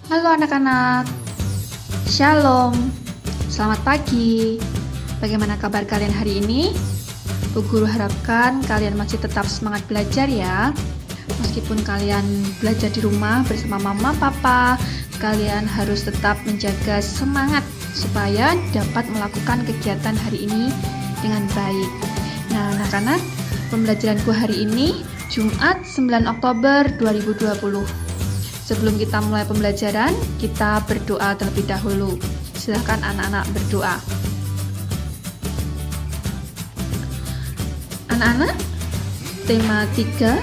Halo anak-anak, Shalom, selamat pagi. Bagaimana kabar kalian hari ini? Bu Guru harapkan kalian masih tetap semangat belajar ya. Meskipun kalian belajar di rumah bersama mama papa, kalian harus tetap menjaga semangat supaya dapat melakukan kegiatan hari ini dengan baik. Nah anak-anak, pembelajaranku hari ini Jumat 9 Oktober 2020. Sebelum kita mulai pembelajaran, kita berdoa terlebih dahulu. Silakan anak-anak berdoa. Anak-anak, tema 3,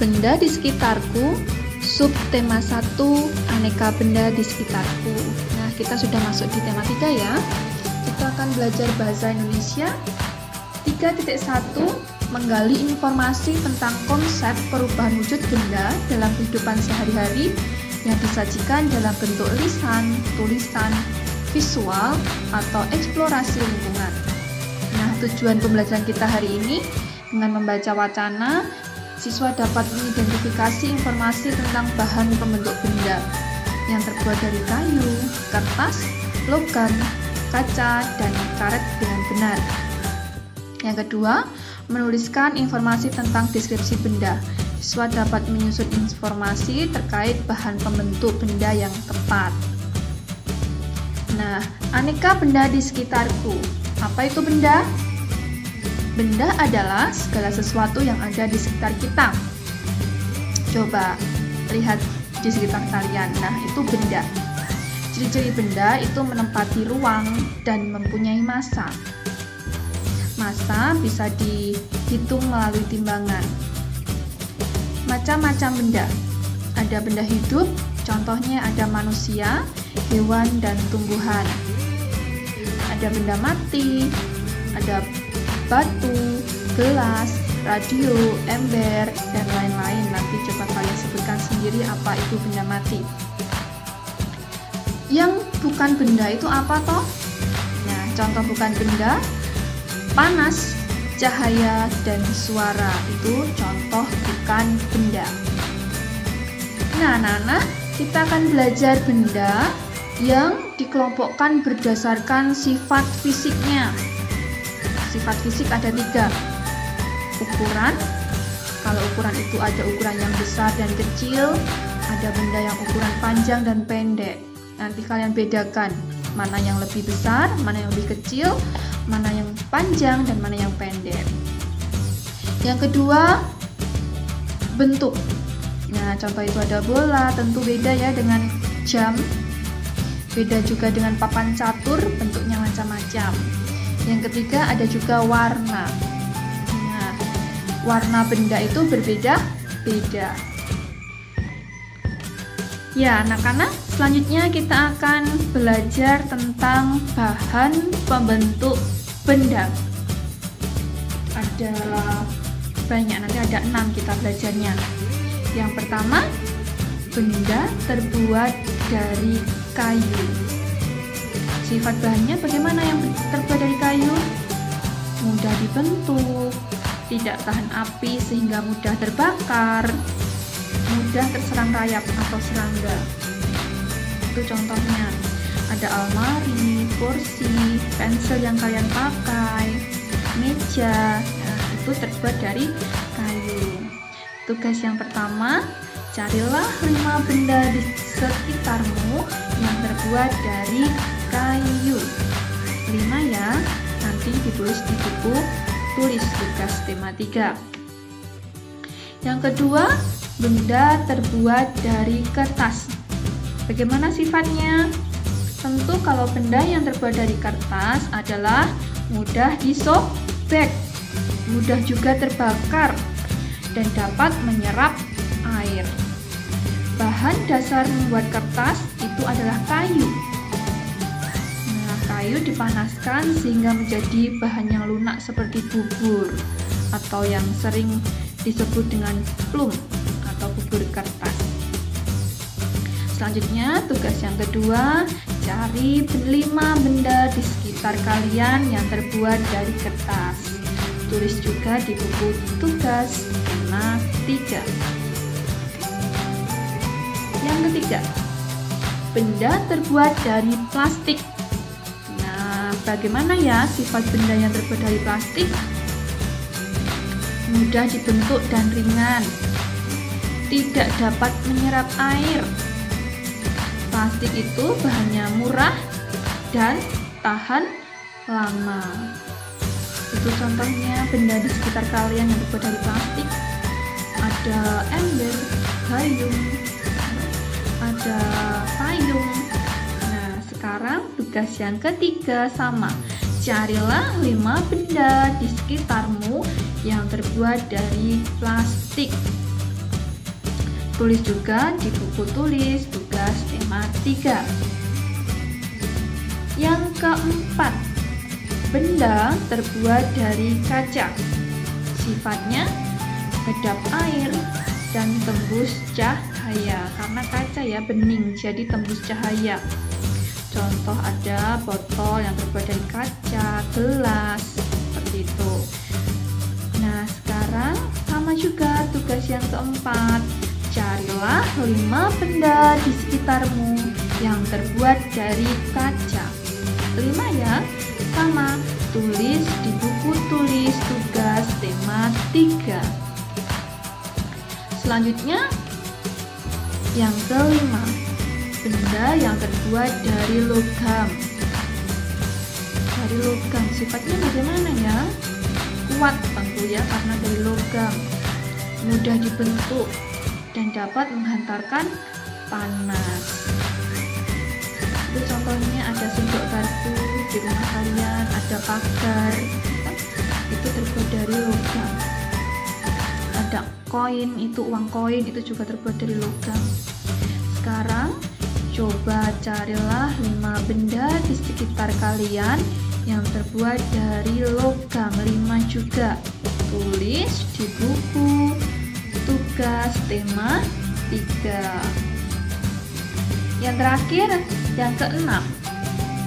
benda di sekitarku, subtema 1, aneka benda di sekitarku. Nah, kita sudah masuk di tema 3 ya. Kita akan belajar bahasa Indonesia 3.1, menggali informasi tentang konsep perubahan wujud benda dalam kehidupan sehari-hari yang disajikan dalam bentuk lisan, tulisan, visual, atau eksplorasi lingkungan. Nah, tujuan pembelajaran kita hari ini dengan membaca wacana, siswa dapat mengidentifikasi informasi tentang bahan pembentuk benda yang terbuat dari kayu, kertas, logam, kaca, dan karet dengan benar. Yang kedua, menuliskan informasi tentang deskripsi benda. Siswa dapat menyusun informasi terkait bahan pembentuk benda yang tepat. Nah, aneka benda di sekitarku. Apa itu benda? Benda adalah segala sesuatu yang ada di sekitar kita. Coba lihat di sekitar kalian. Nah, itu benda. Ciri-ciri benda itu menempati ruang dan mempunyai massa. Massa bisa dihitung melalui timbangan. Macam-macam benda. Ada benda hidup, contohnya ada manusia, hewan, dan tumbuhan. Ada benda mati, ada batu, gelas, radio, ember, dan lain-lain. Nanti coba kalian sebutkan sendiri apa itu benda mati. Yang bukan benda itu apa toh? Nah, contoh bukan benda, panas, cahaya, dan suara itu contoh bukan benda. Nah, anak-anak, kita akan belajar benda yang dikelompokkan berdasarkan sifat fisiknya. Sifat fisik ada 3. Ukuran, kalau ukuran itu ada ukuran yang besar dan kecil, ada benda yang ukuran panjang dan pendek. Nanti kalian bedakan mana yang lebih besar, mana yang lebih kecil, mana yang panjang, dan mana yang pendek. Yang kedua, bentuk. Nah, contoh itu ada bola, tentu beda ya dengan jam. Beda juga dengan papan catur, bentuknya macam-macam. Yang ketiga, ada juga warna. Nah, warna benda itu berbeda-beda. Ya, anak-anak, selanjutnya kita akan belajar tentang bahan pembentuk benda. Ada banyak, nanti ada 6 kita belajarnya. Yang pertama, benda terbuat dari kayu. Sifat bahannya bagaimana yang terbuat dari kayu? Mudah dibentuk, tidak tahan api sehingga mudah terbakar, mudah terserang rayap atau serangga. Itu contohnya. Ada almari, kursi, pensil yang kalian pakai, meja. Nah, itu terbuat dari kayu. Tugas yang pertama, carilah 5 benda di sekitarmu yang terbuat dari kayu. 5 ya, nanti ditulis di buku tulis tugas tema 3. Yang kedua, benda terbuat dari kertas. Bagaimana sifatnya? Tentu kalau benda yang terbuat dari kertas adalah mudah disobek, mudah juga terbakar, dan dapat menyerap air. Bahan dasar membuat kertas itu adalah kayu. Nah, kayu dipanaskan sehingga menjadi bahan yang lunak seperti bubur, atau yang sering disebut dengan plum atau bubur kertas. Selanjutnya, tugas yang kedua, cari 5 benda di sekitar kalian yang terbuat dari kertas. Tulis juga di buku tugas tema 3. Yang ketiga, benda terbuat dari plastik. Nah, bagaimana ya sifat benda yang terbuat dari plastik? Mudah dibentuk dan ringan, tidak dapat menyerap air. Plastik itu bahannya murah dan tahan lama. Itu contohnya benda di sekitar kalian yang terbuat dari plastik. Ada ember, gayung, ada payung. Nah, sekarang tugas yang ketiga sama. Carilah 5 benda di sekitarmu yang terbuat dari plastik. Tulis juga di buku tulis tugas tema 3. Yang keempat, benda terbuat dari kaca. Sifatnya kedap air dan tembus cahaya. Karena kaca ya bening, jadi tembus cahaya. Contoh ada botol yang terbuat dari kaca, gelas, seperti itu. Nah, sekarang sama juga tugas yang keempat. Carilah 5 benda di sekitarmu yang terbuat dari kaca. 5 ya, sama. Tulis di buku tulis tugas tema 3. Selanjutnya, yang kelima, benda yang terbuat dari logam. Dari logam, sifatnya bagaimana ya? Kuat tentu ya, karena dari logam. Mudah dibentuk dan dapat menghantarkan panas. Itu contohnya ada sendok garpu di rumah kalian, ada pagar, itu terbuat dari logam. Ada koin, itu uang koin, itu juga terbuat dari logam. Sekarang coba carilah 5 benda di sekitar kalian yang terbuat dari logam. 5 juga. Tulis di buku tugas tema 3. Yang terakhir, yang keenam,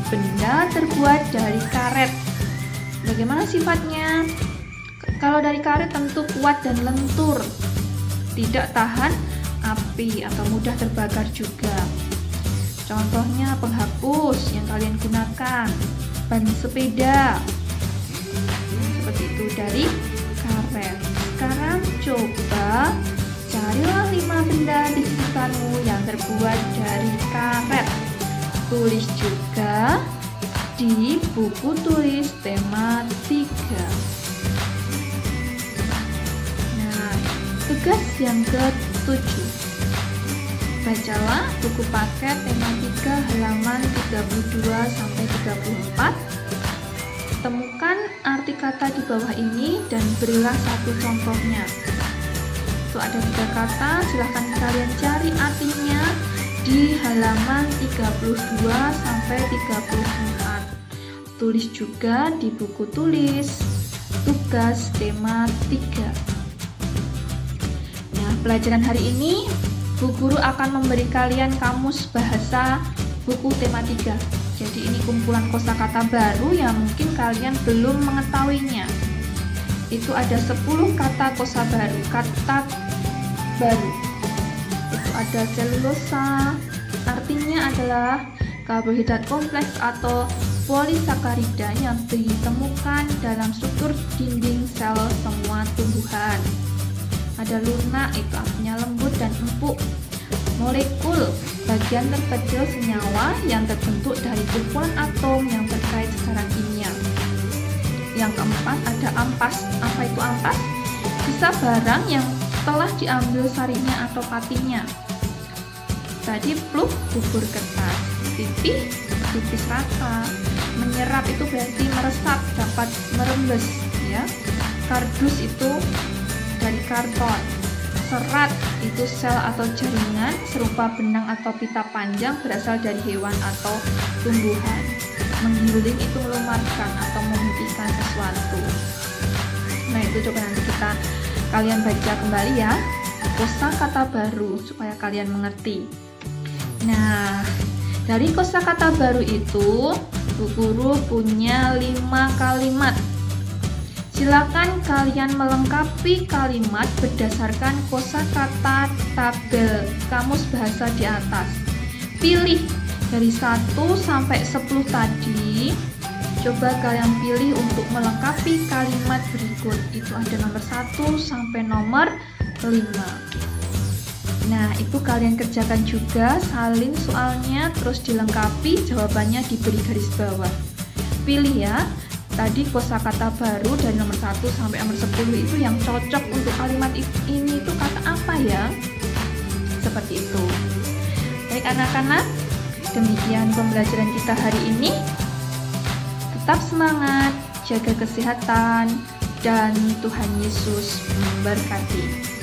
benda terbuat dari karet. Bagaimana sifatnya? Kalau dari karet tentu kuat dan lentur, tidak tahan api atau mudah terbakar juga. Contohnya penghapus yang kalian gunakan, ban sepeda, seperti itu dari karet. Sekarang coba carilah 5 benda di sekitarmu yang terbuat dari karet. Tulis juga di buku tulis tema 3. Nah, tugas yang ke-7. Bacalah buku paket tema 3 halaman 32-34. Temukan arti kata di bawah ini dan berilah satu contohnya. Itu ada 3 kata, silahkan kalian cari artinya di halaman 32-34. Tulis juga di buku tulis tugas tema 3. Nah, pelajaran hari ini Bu Guru akan memberi kalian kamus bahasa buku tema 3. Jadi ini kumpulan kosakata baru yang mungkin kalian belum mengetahuinya. Itu ada 10 kata kosa baru, kata baru. Itu ada selulosa, artinya adalah karbohidrat kompleks atau polisakarida yang ditemukan dalam struktur dinding sel semua tumbuhan. Ada lunak, itu artinya lembut dan empuk. Molekul, bagian terkecil senyawa yang terbentuk dari kumpulan atom yang terkait secara kimia. Yang keempat ada ampas. Apa itu ampas? Sisa barang yang telah diambil sarinya atau patinya. Tadi pluk, bubur kertas. Pipih, tipis rata. Menyerap itu berarti meresap, dapat merembes ya. Kardus itu dari karton. Serat itu sel atau jaringan serupa benang atau pita panjang berasal dari hewan atau tumbuhan. Menggiling itu melumatkan atau memutihkan sesuatu. Nah, itu coba nanti kalian baca kembali ya, kosakata baru supaya kalian mengerti. Nah, dari kosakata baru itu Bu Guru punya 5 kalimat. Silakan kalian melengkapi kalimat berdasarkan kosakata tabel kamus bahasa di atas. pilih dari 1 sampai 10 tadi. Coba kalian pilih untuk melengkapi kalimat berikut. Itu ada nomor 1 sampai nomor 5. Nah, itu kalian kerjakan juga, salin soalnya, terus dilengkapi, jawabannya diberi garis bawah. Pilih ya, tadi kosakata baru dari nomor 1 sampai nomor 10 itu yang cocok untuk kalimat ini itu kata apa ya? Seperti itu. Baik anak-anak, demikian pembelajaran kita hari ini. Tetap semangat, jaga kesehatan, dan Tuhan Yesus memberkati.